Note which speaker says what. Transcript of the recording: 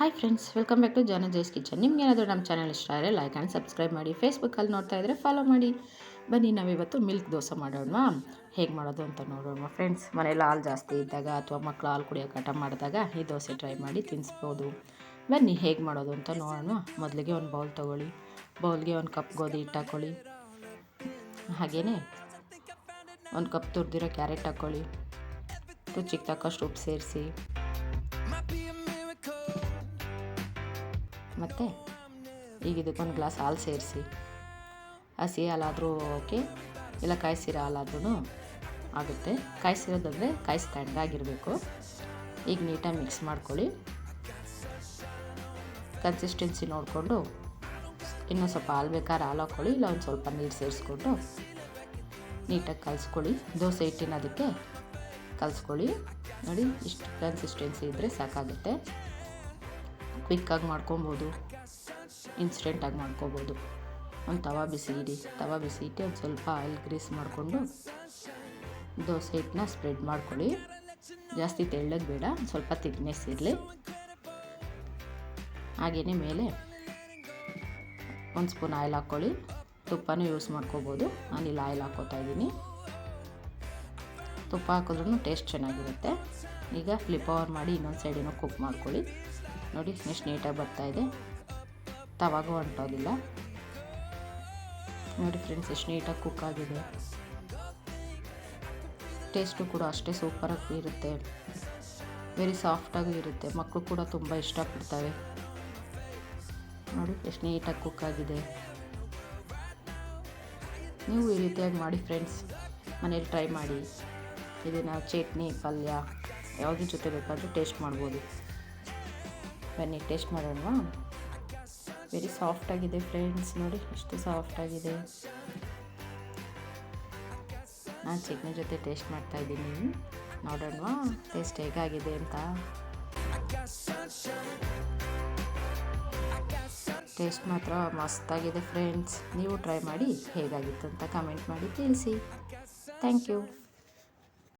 Speaker 1: Hi friends, welcome back to Jai's kitchen. ನಿಮ್ಗೇನಾದರೂ ನಮ್ಮ channel ಇಷ್ಟ ಆದರೆ ಲೈಕ್ ಆ್ಯಂಡ್ ಸಬ್ಸ್ಕ್ರೈಬ್ ಮಾಡಿ. ಫೇಸ್ಬುಕ್ಕಲ್ಲಿ ನೋಡ್ತಾ ಇದ್ದರೆ ಫಾಲೋ ಮಾಡಿ. ಬನ್ನಿ, ನಾವಿವತ್ತು ಮಿಲ್ಕ್ ದೋಸೆ ಮಾಡೋಣ. ಹೇಗೆ ಮಾಡೋದು ಅಂತ ನೋಡೋಣ ಫ್ರೆಂಡ್ಸ್. ಮನೇಲಿ ಹಾಲು ಜಾಸ್ತಿ ಇದ್ದಾಗ ಅಥವಾ ಮಕ್ಕಳು ಹಾಲು ಕುಡಿಯೋಕೆ ಹಠ ಮಾಡಿದಾಗ ಈ ದೋಸೆ ಟ್ರೈ ಮಾಡಿ ತಿನ್ನಿಸ್ಬೋದು. ಬನ್ನಿ ಹೇಗೆ ಮಾಡೋದು ಅಂತ ನೋಡೋಣ. ಮೊದಲಿಗೆ ಒಂದು ಬೌಲ್ ತೊಗೊಳ್ಳಿ. ಬೌಲ್ಗೆ ಒಂದು ಕಪ್ ಗೋಧಿ ಹಿಟ್ಟು ಹಾಕ್ಕೊಳ್ಳಿ. ಹಾಗೆಯೇ ಒಂದು ಕಪ್ ತುರಿದಿರೋ ಕ್ಯಾರೆಟ್ ಹಾಕ್ಕೊಳ್ಳಿ. ರುಚಿಗೆ ತಕ್ಕಷ್ಟು ಉಪ್ಪು ಸೇರಿಸಿ, ಮತ್ತು ಈಗ ಇದಕ್ಕೊಂದು ಗ್ಲಾಸ್ ಹಾಲು ಸೇರಿಸಿ. ಹಸಿ ಹಾಲಾದರೂ ಓಕೆ, ಇಲ್ಲ ಕಾಯಿಸಿರೋ ಹಾಲಾದ್ರೂ ಆಗುತ್ತೆ. ಕಾಯಿಸಿರೋದಂದರೆ ಕಾಯಿಸಿ ತಣ್ಣಗಾಗಿರಬೇಕು. ಈಗ ನೀಟಾಗಿ ಮಿಕ್ಸ್ ಮಾಡ್ಕೊಳ್ಳಿ. ಕನ್ಸಿಸ್ಟೆನ್ಸಿ ನೋಡಿಕೊಂಡು ಇನ್ನೂ ಸ್ವಲ್ಪ ಹಾಲು ಬೇಕಾದ್ರೆ ಹಾಲು ಹಾಕ್ಕೊಳ್ಳಿ, ಇಲ್ಲ ಒಂದು ಸ್ವಲ್ಪ ನೀರು ಸೇರಿಸ್ಕೊಂಡು ನೀಟಾಗಿ ಕಲಿಸ್ಕೊಳ್ಳಿ. ದೋಸೆ ಹಿಟ್ಟಿನ ಅದಕ್ಕೆ ಕಲಿಸ್ಕೊಳ್ಳಿ. ನೋಡಿ, ಇಷ್ಟು ಕನ್ಸಿಸ್ಟೆನ್ಸಿ ಇದ್ದರೆ ಸಾಕಾಗುತ್ತೆ. ಕ್ವಿಕ್ಕಾಗಿ ಮಾಡ್ಕೊಬೋದು, ಇನ್ಸ್ಟೆಂಟಾಗಿ ಮಾಡ್ಕೊಬೋದು. ಒಂದು ತವಾ ಬಿಸಿ ಇಡಿ. ತವಾ ಬಿಸಿ ಇಟ್ಟು ಒಂದು ಸ್ವಲ್ಪ ಆಯಿಲ್ ಗ್ರೀಸ್ ಮಾಡಿಕೊಂಡು ದೋಸೆ ಹಿಟ್ಟನ್ನ ಸ್ಪ್ರೆಡ್ ಮಾಡ್ಕೊಳ್ಳಿ. ಜಾಸ್ತಿ ತೆಳ್ಳಗೆ ಬೇಡ, ಸ್ವಲ್ಪ ತಿಕ್ನೆಸ್ ಇರಲಿ. ಹಾಗೆಯೇ ಮೇಲೆ ಒಂದು ಸ್ಪೂನ್ ಆಯಿಲ್ ಹಾಕ್ಕೊಳ್ಳಿ. ತುಪ್ಪನೂ ಯೂಸ್ ಮಾಡ್ಕೋಬೋದು. ನಾನಿಲ್ಲಿ ಆಯಿಲ್ ಹಾಕ್ಕೋತಾ ಇದ್ದೀನಿ. ತುಪ್ಪ ಹಾಕಿದ್ರೂ ಟೇಸ್ಟ್ ಚೆನ್ನಾಗಿರುತ್ತೆ. ಈಗ ಫ್ಲಿಪ್ ಓವರ್ ಮಾಡಿ ಇನ್ನೊಂದು ಸೈಡಿನೂ ಕುಕ್ ಮಾಡ್ಕೊಳ್ಳಿ. ನೋಡಿ ಎಷ್ಟು ನೀಟಾಗಿ ಬರ್ತಾಯಿದೆ, ತವಾಗೂ ಅಂಟೋದಿಲ್ಲ. ನೋಡಿ ಫ್ರೆಂಡ್ಸ್, ಎಷ್ಟು ನೀಟಾಗಿ ಕುಕ್ ಆಗಿದೆ. ಟೇಸ್ಟು ಕೂಡ ಅಷ್ಟೇ ಸೂಪರಾಗಿ ಇರುತ್ತೆ. ವೆರಿ ಸಾಫ್ಟಾಗೂ ಇರುತ್ತೆ. ಮಕ್ಕಳು ಕೂಡ ತುಂಬ ಇಷ್ಟಪಡ್ತವೆ. ನೋಡಿ ಎಷ್ಟು ನೀಟಾಗಿ ಕುಕ್ ಆಗಿದೆ. ನೀವು ಈ ರೀತಿಯಾಗಿ ಮಾಡಿ ಫ್ರೆಂಡ್ಸ್, ಮನೇಲಿ ಟ್ರೈ ಮಾಡಿ. ಇದನ್ನು ಚಟ್ನಿ, ಪಲ್ಯ ಯಾವುದ್ರ ಜೊತೆ ಬೇಕಾದರೂ ಟೇಸ್ಟ್ ಮಾಡ್ಬೋದು. ಬನ್ನಿ ಟೇಸ್ಟ್ ಮಾಡೋಣ. ವೆರಿ ಸಾಫ್ಟಾಗಿದೆ ಫ್ರೆಂಡ್ಸ್. ನೋಡಿ ಎಷ್ಟು ಸಾಫ್ಟಾಗಿದೆ. ನಾನು ಚಟ್ನಿ ಜೊತೆ ಟೇಸ್ಟ್ ಮಾಡ್ತಾಯಿದ್ದೀನಿ. ನೋಡೋಣ ಟೇಸ್ಟ್ ಹೇಗಾಗಿದೆ ಅಂತ. ಟೇಸ್ಟ್ ಮಾತ್ರ ಮಸ್ತಾಗಿದೆ ಫ್ರೆಂಡ್ಸ್. ನೀವು ಟ್ರೈ ಮಾಡಿ ಹೇಗಾಗಿತ್ತು ಅಂತ ಕಮೆಂಟ್ ಮಾಡಿ ತಿಳಿಸಿ. Thank you.